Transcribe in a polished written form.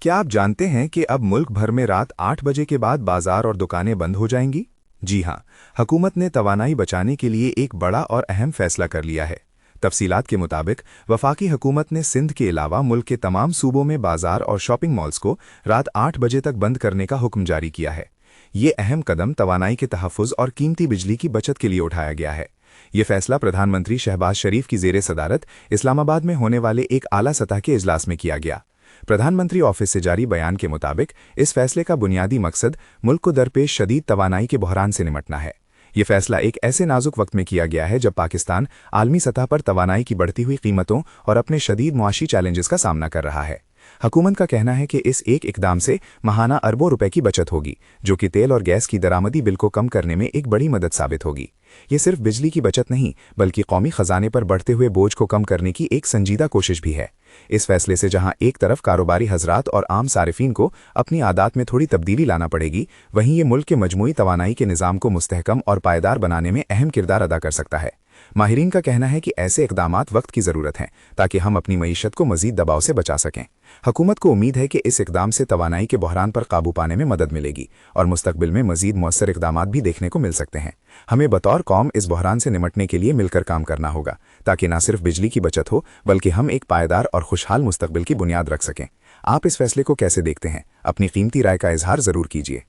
क्या आप जानते हैं कि अब मुल्क भर में रात 8 बजे के बाद बाजार और दुकानें बंद हो जाएंगी? जी हां, हुकूमत ने तवानाई बचाने के लिए एक बड़ा और अहम फैसला कर लिया है। तफसीलात के मुताबिक वफाकी हुकूमत ने सिंध के अलावा मुल्क के तमाम सूबों में बाजार और शॉपिंग मॉल्स को रात 8 बजे तक बंद करने का हुक्म जारी किया है। ये अहम कदम तवानाई के तहफ़्फ़ुज़ और कीमती बिजली की बचत के लिए उठाया गया है। ये फैसला प्रधानमंत्री शहबाज शरीफ की ज़ेरे सदारत इस्लामाबाद में होने वाले एक आला सतह के इजलास में किया गया। प्रधानमंत्री ऑफिस से जारी बयान के मुताबिक इस फैसले का बुनियादी मकसद मुल्क को दरपेश शदीद तवानाई के बहरान से निपटना है। ये फैसला एक ऐसे नाजुक वक्त में किया गया है जब पाकिस्तान आलमी सतह पर तवानाई की बढ़ती हुई कीमतों और अपने शदीद मुआशी चैलेंजेस का सामना कर रहा है। हुकूमत का कहना है कि इस एक इकदाम से माहाना अरबों रुपए की बचत होगी, जो कि तेल और गैस की दरामदी बिल को कम करने में एक बड़ी मदद साबित होगी। ये सिर्फ बिजली की बचत नहीं, बल्कि कौमी खजाने पर बढ़ते हुए बोझ को कम करने की एक संजीदा कोशिश भी है। इस फैसले से जहां एक तरफ कारोबारी हजरात और आम सारिफीन को अपनी आदत में थोड़ी तब्दीली लाना पड़ेगी, वहीं ये मुल्क के मजमूई तवानाई के निज़ाम को मुस्तहकम और पायदार बनाने में अहम किरदार अदा कर सकता है। माहिरीन का कहना है कि ऐसे इक़दामात वक्त की ज़रूरत हैं ताकि हम अपनी मईशत को मज़ीद दबाव से बचा सकें। हुकूमत को उम्मीद है कि इस इक़दाम से तवानाई के बहरान पर काबू पाने में मदद मिलेगी और मुस्तकबिल में मज़ीद मौसर इक़दामात भी देखने को मिल सकते हैं। हमें बतौर कौम इस बहरान से निमटने के लिए मिलकर काम करना होगा, ताकि न सिर्फ बिजली की बचत हो, बल्कि हम एक पायदार और खुशहाल मुस्तकबिल की बुनियाद रख सकें। आप इस फैसले को कैसे देखते हैं? अपनी कीमती राय का इजहार ज़रूर कीजिए।